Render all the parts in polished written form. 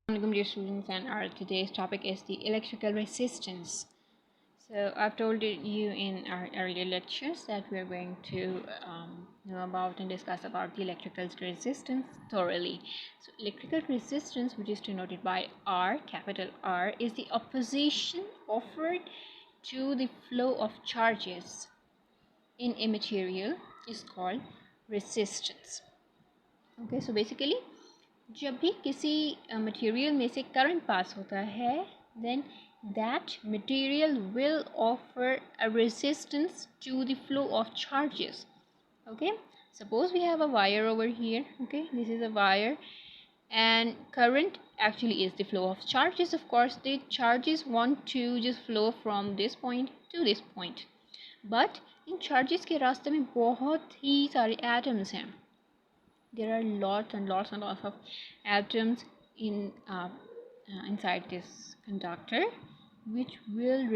Assalamualaikum dear students, and our today's topic is the electrical resistance. So I've told you in our earlier lectures that we are going to know about and discuss about the electrical resistance thoroughly. So electrical resistance, which is denoted by R, capital R, is the opposition offered to the flow of charges in a material is called resistance. Okay, so basically जब भी किसी material में से current pass होता है then that material will offer a resistance to the flow of charges. Okay, suppose we have a wire over here. Okay, this is a wire and current actually is the flow of charges. Of course the charges want to just flow from this point to this point, but in charges के रास्ते में बहुत ही सारे atoms हैं. There are lots and lots and lots of atoms inside this conductor which will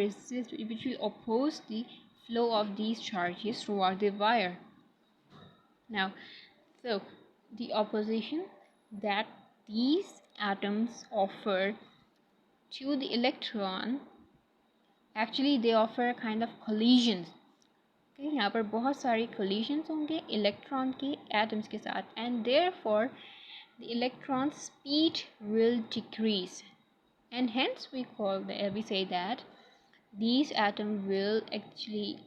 oppose the flow of these charges throughout the wire. Now, so the opposition that these atoms offer to the electron, actually they offer a kind of collisions. Okay, यहाँ पर बहुत सारी collisions होंगे electron के atoms के साथ, and therefore the electron speed will decrease, and hence we say that these atoms will actually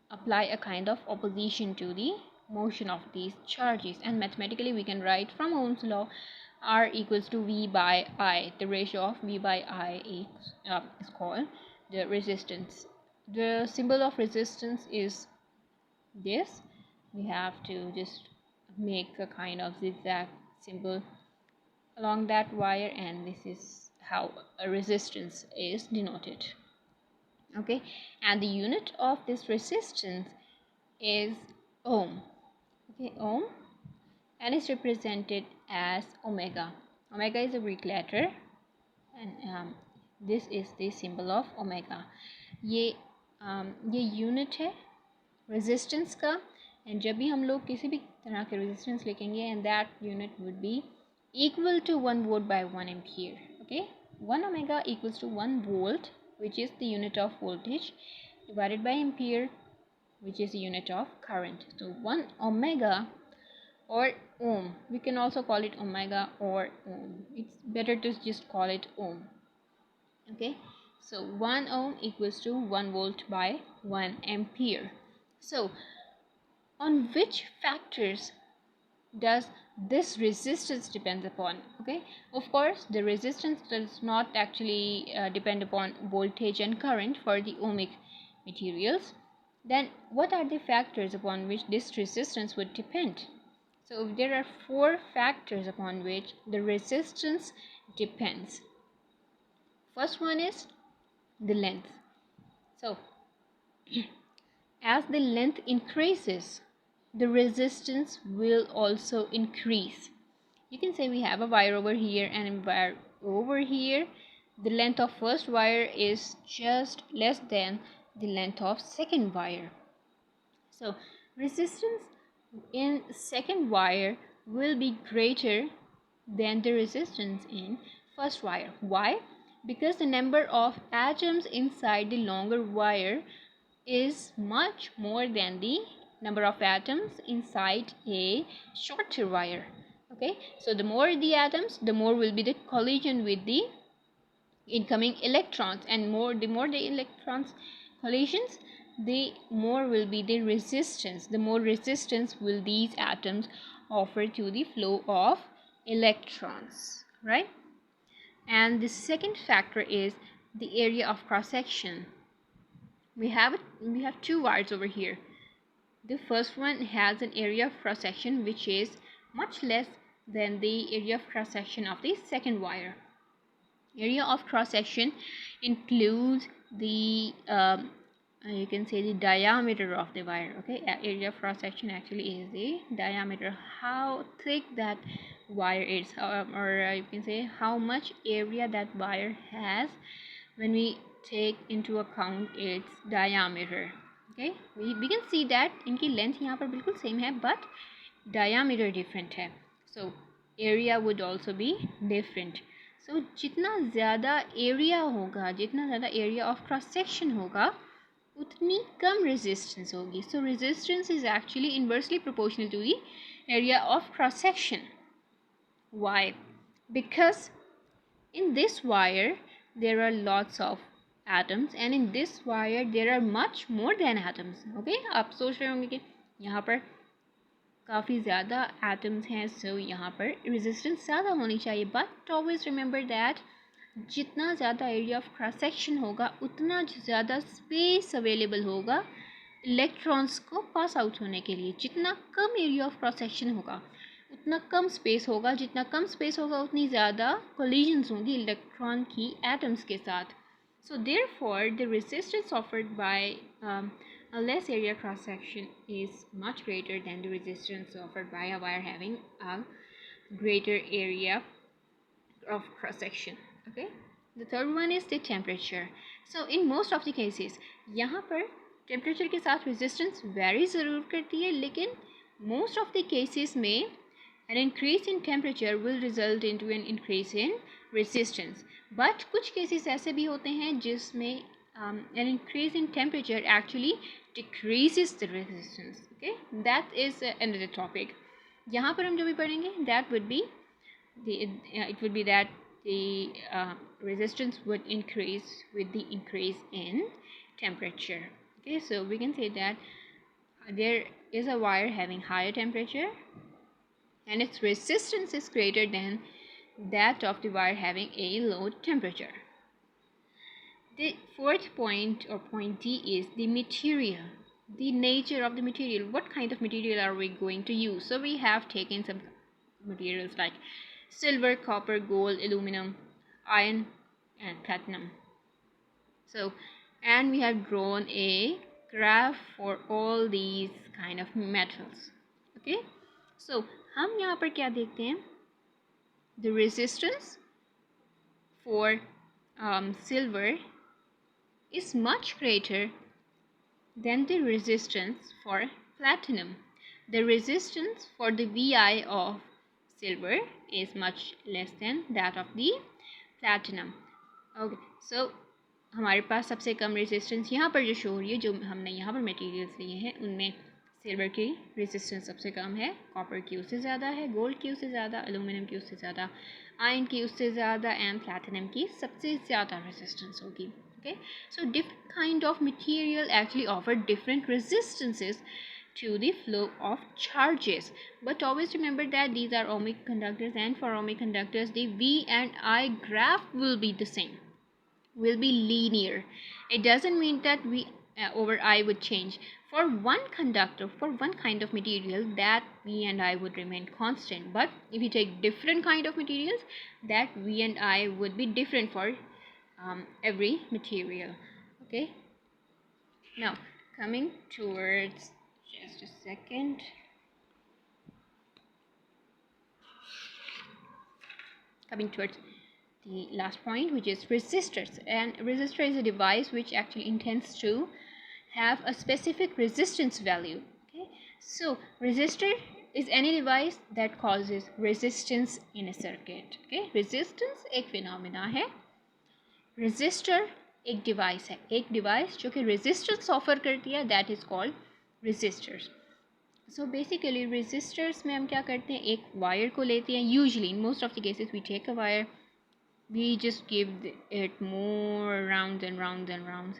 apply a kind of opposition to the motion of these charges, and mathematically we can write from Ohm's law R equals to V by I. The ratio of V by I is called the resistance. The symbol of resistance is this. We have to just make a kind of zigzag symbol along that wire, and this is how a resistance is denoted. Okay, and the unit of this resistance is ohm. Okay, ohm, and is represented as omega. Omega is a Greek letter, and this is the symbol of omega. ये unit है resistance का, and जब भी हम लोग किसी भी तरह के रेजिस्टेंस लिखेंगे and that unit would be equal to 1 volt by 1 ampere. Okay, 1 omega equals to 1 volt which is the unit of voltage divided by ampere which is the unit of current. So 1 omega or ohm, we can also call it omega or ohm. It's better to just call it ohm. Okay, so 1 ohm equals to 1 volt by 1 ampere. So on which factors does this resistance depend upon? Okay, of course the resistance does not actually depend upon voltage and current for the ohmic materials. Then what are the factors upon which this resistance would depend? So there are 4 factors upon which the resistance depends. First one is the length. So as the length increases, the resistance will also increase. You can say we have a wire over here and a wire over here. The length of first wire is just less than the length of second wire. So resistance in second wire will be greater than the resistance in first wire. Why? Because the number of atoms inside the longer wire is much more than the number of atoms inside a shorter wire. Okay, so the more the atoms, the more will be the collision with the incoming electrons, and the more the electrons collisions, the more will be the resistance. The more resistance will these atoms offer to the flow of electrons, right? And the second factor is the area of cross section. We have 2 wires over here. The first one has an area of cross section which is much less than the area of cross section of the second wire. Area of cross section includes the you can say the diameter of the wire. Okay, area of cross section actually is the diameter, how thick that wire is, or you can say how much area that wire has when we take into account its diameter. Okay, we can see that इनकी length यहाँ पर बिल्कुल same है but diameter different है. So area would also be different. So जितना ज़्यादा area होगा, जितना ज़्यादा area of cross section होगा, उतनी कम resistance होगी. So resistance is actually inversely proportional to the area of cross section. Why? Because in this wire there are lots of atoms, and in this wire there are much more than atoms. Okay, आप सोच रहे होंगे कि यहाँ पर काफ़ी ज़्यादा atoms हैं, सो यहाँ पर रेजिस्टेंस ज़्यादा होनी चाहिए. बट ऑलवेज रिमेंबर दैट जितना ज़्यादा एरिया ऑफ क्रॉस सेक्शन होगा उतना ज़्यादा स्पेस अवेलेबल होगा इलेक्ट्रॉन्स को पास आउट होने के लिए. जितना कम एरिया ऑफ क्रॉस सेक्शन होगा उतना कम स्पेस होगा, जितना कम स्पेस होगा उतनी ज़्यादा कोलिजन्स होंगी इलेक्ट्रॉन की एटम्स के साथ. So therefore the resistance offered by a less area cross section is much greater than the resistance offered by a wire having a greater area of cross section. Okay, the third one is the temperature. So in most of the cases यहाँ पर temperature के साथ resistance vary ज़रूर करती है, लेकिन most of the cases में an increase in temperature will result into an increase in resistance. But कुछ cases ऐसे भी होते हैं जिसमें an increase in temperature actually decreases the resistance. Okay, that is another topic. यहाँ पर हम जो भी पढ़ेंगे that would be it would be that the resistance would increase with the increase in temperature. Okay, so we can say that there is a wire having higher temperature and its resistance is greater than that of the wire having a low temperature. The fourth point, or point D, is the material, the nature of the material. What kind of material are we going to use? So we have taken some materials like silver, copper, gold, aluminum, iron, and platinum. So, and we have drawn a graph for all these kind of metals. Okay, so हम यहाँ पर क्या देखते हैं? The resistance for silver is much greater than the resistance for platinum. The resistance for the Vi of silver is much less than that of the platinum. Okay, so हमारे पास सबसे कम resistance यहाँ पर जो शो हो रही है, जो हमने यहाँ पर मटेरियल्स लिए हैं उनमें सिल्वर की रेजिस्टेंस सबसे कम है, कॉपर की उससे ज़्यादा है, गोल्ड की उससे ज़्यादा, एल्यूमिनियम की उससे ज़्यादा, आयरन की उससे ज़्यादा, एंड प्लैटिनम की सबसे ज़्यादा रेजिस्टेंस होगी. Okay, so different kind of material actually offer different resistances to the flow of charges. But always remember that these are ohmic conductors, and for ohmic conductors the V and I graph will be the same, will be linear. It doesn't mean that V over I would change. For one conductor, for one kind of material, that V and I would remain constant. But if you take different kind of materials, that V and I would be different for every material. Okay, now coming towards, just a second, coming towards the last point, which is resistors. And resistor is a device which actually intends to have a specific resistance value. Okay, so resistor is any device that causes resistance in a circuit. Okay, resistance एक phenomena है, resistor एक device है, एक device जो कि resistance offer करती है, that is called resistors. So basically resistors में हम क्या करते हैं, एक वायर को लेते हैं. Usually in most of the cases we take a wire, we just give it more rounds and rounds and rounds,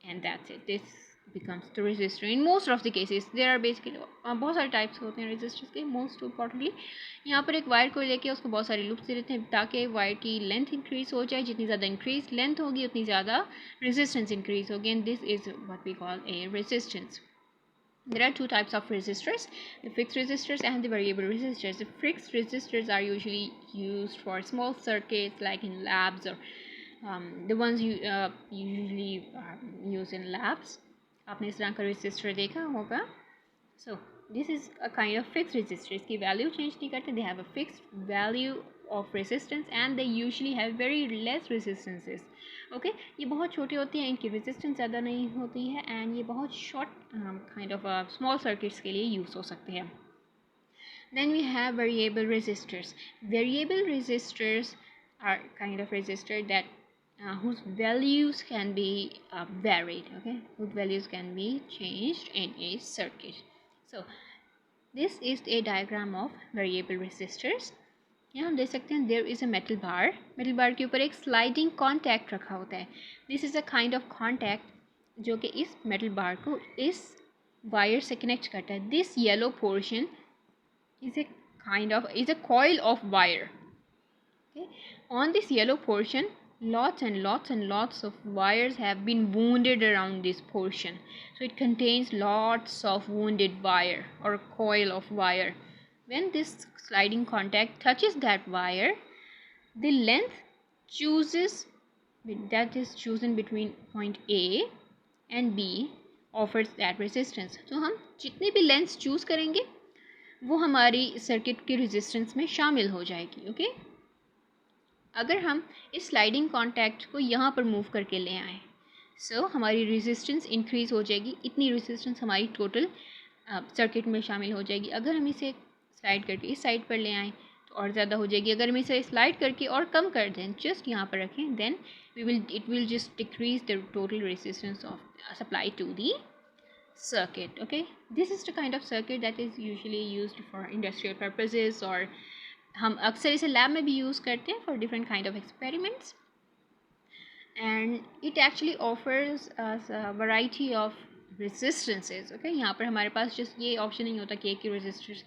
and that's it. This becomes the resistor. In most of the cases there are basically बहुत सारे types होते हैं resistors के. Most importantly यहाँ पर एक wire को लेके उसको बहुत सारे लूप्स दे देते हैं ताकि वायर की लेंथ इंक्रीज हो जाए. जितनी ज़्यादा इंक्रीज लेंथ होगी उतनी ज़्यादा रेजिस्टेंस इंक्रीज होगी, and this is what we call a resistance. There are two types of resistors, the fixed resistors and the variable resistors. The fixed resistors are usually used for small circuits like in labs, or the ones you usually use in labs. आपने इस तरह का resistor देखा होगा. So this is a kind of fixed resistor. इसकी value change नहीं करते. They have a fixed value of resistance and they usually have very less resistances. Okay, ये बहुत छोटे होते हैं, इनकी रेजिस्टेंस ज़्यादा नहीं होती है, एंड ये बहुत short kind of small circuits के लिए यूज़ हो सकते हैं. Then we have variable resistors. Variable resistors are kind of resistor that whose values can be varied, okay, whose values can be changed in a circuit. So this is a diagram of variable resistors. यहाँ हम देख सकते हैं there is a metal bar के ऊपर एक sliding contact रखा होता है. This is a kind of contact जो कि इस मेटल बार को इस वायर से कनेक्ट करता है. This yellow portion is a coil of wire. Okay, on this yellow portion, lots and lots of wires have been wounded around this portion. So it contains lots of wounded wire or coil of wire. When this sliding contact touches that wire, the length that is chosen between point A and B offers that resistance. So हम जितने भी length choose करेंगे वो हमारी circuit के resistance में शामिल हो जाएगी. ओके, अगर हम इस स्लाइडिंग कॉन्टैक्ट को यहाँ पर मूव करके ले आएँ, सो हमारी रेजिस्टेंस इंक्रीज़ हो जाएगी. इतनी रेजिस्टेंस हमारी टोटल सर्किट में शामिल हो जाएगी. अगर हम इसे स्लाइड करके इस साइड पर ले आएँ तो और ज़्यादा हो जाएगी. अगर हम इसे स्लाइड करके और कम कर दें, जस्ट यहाँ पर रखें, then it will just decrease the total resistance of supply to the circuit. Okay, this is the kind of circuit that is usually used for industrial purposes, or हम अक्सर इसे लैब में भी यूज़ करते हैं for different kind of experiments, and it actually offers us a variety of resistances. Okay, यहाँ पर हमारे पास just ये ऑप्शन नहीं होता कि एक ही रेजिस्टर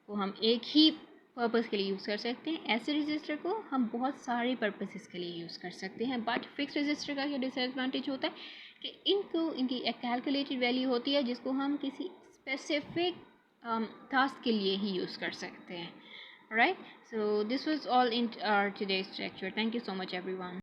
को हम एक ही पर्पज़ के लिए यूज़ कर सकते हैं. ऐसे रजिस्टर को हम बहुत सारे पर्पसेस के लिए यूज़ कर सकते हैं. बट फिक्स रजिस्टर का क्या डिसएडवांटेज होता है कि इनकी एक कैलकुलेटेड वैल्यू होती है जिसको हम किसी स्पेसिफिक टास्क के लिए ही यूज़ कर सकते हैं. Right, so this was all in today's lecture. Thank you so much everyone.